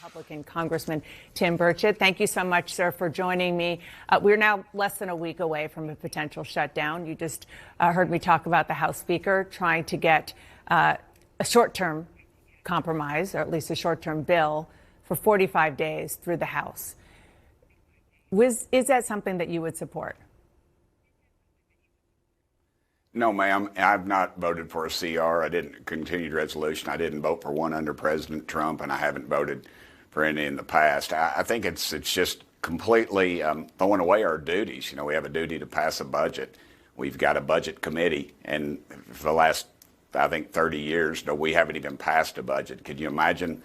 Republican Congressman Tim Burchett. Thank you so much, sir, for joining me. We're now less than a week away from a potential shutdown. You just heard me talk about the House Speaker trying to get a short-term compromise, or at least a short-term bill, for 45 days through the House. Is that something that you would support? No, ma'am. I've not voted for a CR. I didn't continued resolution. I didn't vote for one under President Trump, and I haven't voted for any in the past. I think it's just completely throwing away our duties. You know, we have a duty to pass a budget. We've got a budget committee, and for the last, I think, 30 years, no, we haven't even passed a budget. Could you imagine,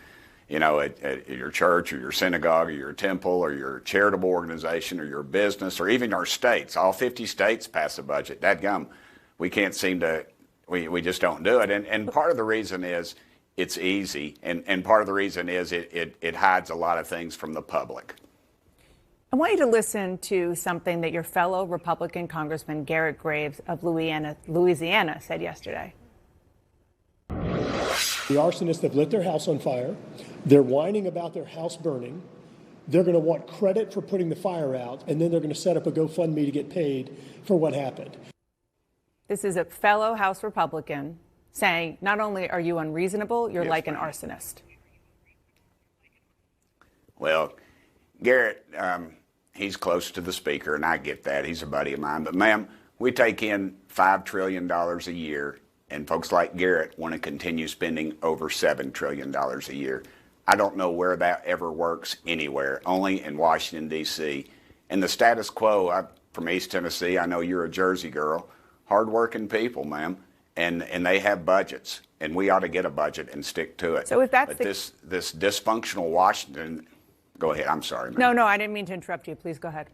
you know, at your church or your synagogue or your temple or your charitable organization or your business or even our states, all 50 states pass a budget. Dadgum. We can't seem to, we just don't do it. And part of the reason is it's easy. And part of the reason is it hides a lot of things from the public. I want you to listen to something that your fellow Republican Congressman Garrett Graves of Louisiana said yesterday. The arsonists have lit their house on fire. They're whining about their house burning. They're going to want credit for putting the fire out, and then they're going to set up a GoFundMe to get paid for what happened. This is a fellow House Republican saying, not only are you unreasonable, you're like an arsonist. Well, Garrett, he's close to the Speaker, and I get that. He's a buddy of mine. But, ma'am, we take in $5 trillion a year, and folks like Garrett want to continue spending over $7 trillion a year. I don't know where that ever works anywhere, only in Washington, D.C. And the status quo, I'm from East Tennessee. I know you're a Jersey girl. Hardworking people, ma'am, and they have budgets, and we ought to get a budget and stick to it. So if that's this dysfunctional Washington, go ahead. I'm sorry, ma'am. No, I didn't mean to interrupt you. Please go ahead.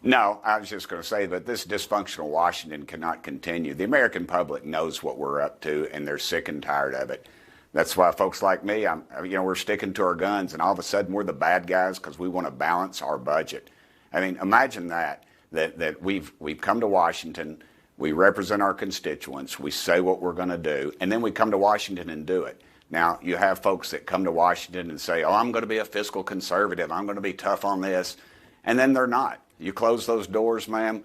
No, I was just going to say that this dysfunctional Washington cannot continue. The American public knows what we're up to, and they're sick and tired of it. That's why folks like me, we're sticking to our guns, and all of a sudden we're the bad guys because we want to balance our budget. I mean, imagine that. That we've come to Washington, we represent our constituents, we say what we're going to do, and then we come to Washington and do it. Now, you have folks that come to Washington and say, oh, I'm going to be a fiscal conservative, I'm going to be tough on this, and then they're not. You close those doors, ma'am,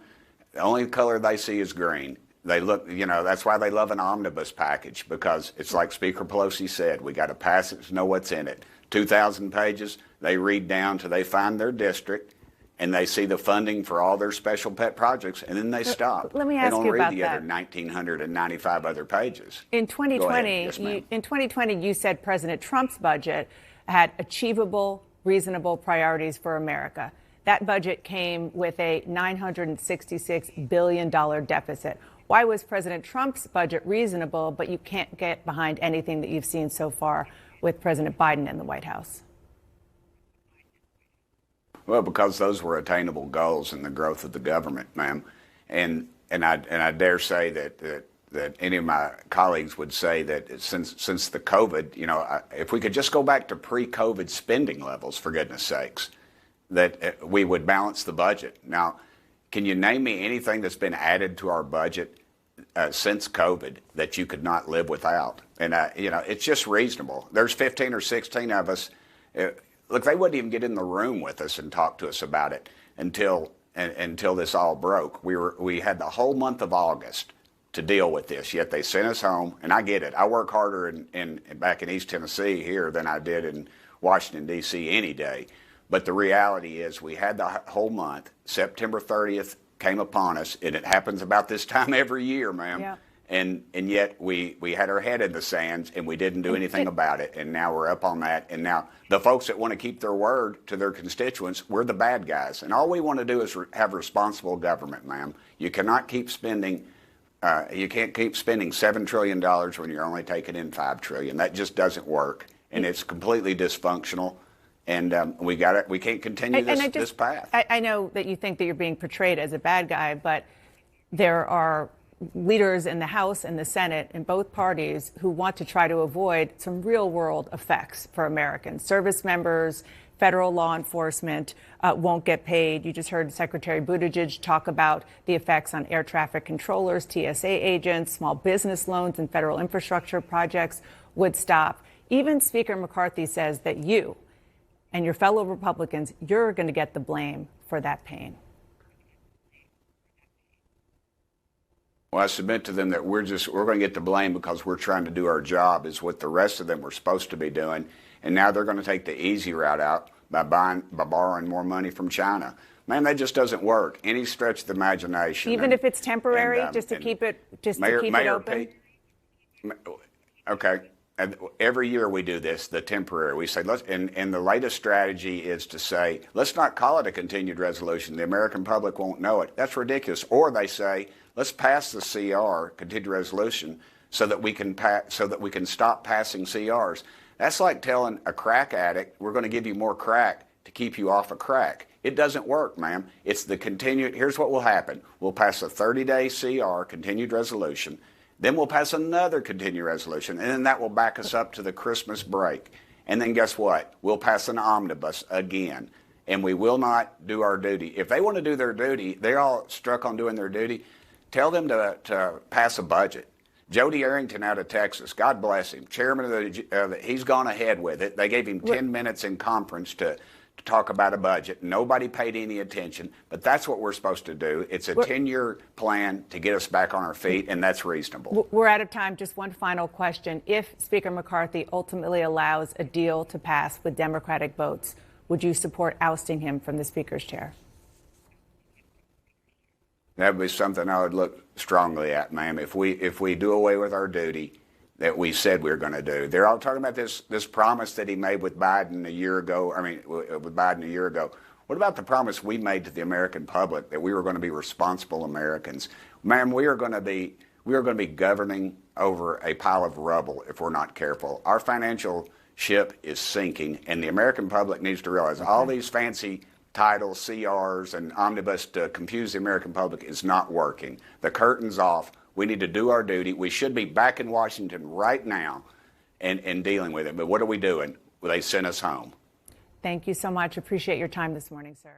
the only color they see is green. They look, that's why they love an omnibus package, because it's like Speaker Pelosi said, we got to pass it to know what's in it. 2,000 pages, they read down till they find their district, and they see the funding for all their special pet projects, and then they stop. Let me ask you about that. They don't read the other 1,995 other pages. In 2020, yes, in 2020, you said President Trump's budget had achievable, reasonable priorities for America. That budget came with a $966 billion deficit. Why was President Trump's budget reasonable, but you can't get behind anything that you've seen so far with President Biden in the White House? Well, because those were attainable goals in the growth of the government, ma'am, and I dare say that any of my colleagues would say that since the COVID, if we could just go back to pre-COVID spending levels, for goodness sakes, that we would balance the budget. Now, can you name me anything that's been added to our budget since COVID that you could not live without? And it's just reasonable. There's 15 or 16 of us. Look, they wouldn't even get in the room with us and talk to us about it until this all broke. We had the whole month of August to deal with this, yet they sent us home. And I get it. I work harder back in East Tennessee here than I did in Washington, D.C. any day. But the reality is we had the whole month. September 30th came upon us, and it happens about this time every year, ma'am. Yeah. And yet we had our head in the sands, and we didn't do anything about it. And now we're up on that. And now the folks that want to keep their word to their constituents, we're the bad guys. And all we want to do is have responsible government, ma'am. You cannot keep spending. You can't keep spending $7 trillion when you're only taking in $5 trillion. That just doesn't work, and it's completely dysfunctional. And we can't continue this path. I know that you think that you're being portrayed as a bad guy, but there are leaders in the House and the Senate in both parties who want to try to avoid some real world effects for Americans. Service members, federal law enforcement won't get paid. You just heard Secretary Buttigieg talk about the effects on air traffic controllers, TSA agents, small business loans and federal infrastructure projects would stop. Even Speaker McCarthy says that you and your fellow Republicans, you're going to get the blame for that pain. Well, I submit to them that we're going to get the blame because we're trying to do our job, is what the rest of them were supposed to be doing. And now they're going to take the easy route out by borrowing more money from China. Man, that just doesn't work. Any stretch of the imagination. Even if it's temporary, just to keep it open? Okay. And every year we do this, the temporary. We say, and the latest strategy is to say, let's not call it a continued resolution. The American public won't know it. That's ridiculous. Or they say, let's pass the CR, continued resolution, so that we can stop passing CRs. That's like telling a crack addict, we're going to give you more crack to keep you off of crack. It doesn't work, ma'am. It's the continued. Here's what will happen. We'll pass a 30-day CR, continued resolution. Then we'll pass another continued resolution, and then that will back us up to the Christmas break. And then guess what? We'll pass an omnibus again, and we will not do our duty. If they want to do their duty, they're all struck on doing their duty, tell them to pass a budget. Jody Arrington out of Texas, God bless him, chairman of he's gone ahead with it. They gave him 10 minutes in conference to talk about a budget. Nobody paid any attention, but that's what we're supposed to do. It's a 10-year plan to get us back on our feet, and that's reasonable. We're out of time. Just one final question. If Speaker McCarthy ultimately allows a deal to pass with Democratic votes, would you support ousting him from the Speaker's chair? That would be something I would look strongly at, ma'am. If we do away with our duty that we said we were going to do. They're all talking about this promise that he made with Biden a year ago. What about the promise we made to the American public that we were going to be responsible Americans? Ma'am, we are going to be governing over a pile of rubble if we're not careful. Our financial ship is sinking, and the American public needs to realize all these fancy titles, CRs, and omnibus to confuse the American public is not working. The curtain's off. We need to do our duty. We should be back in Washington right now and dealing with it. But what are we doing? Well, they sent us home. Thank you so much. Appreciate your time this morning, sir.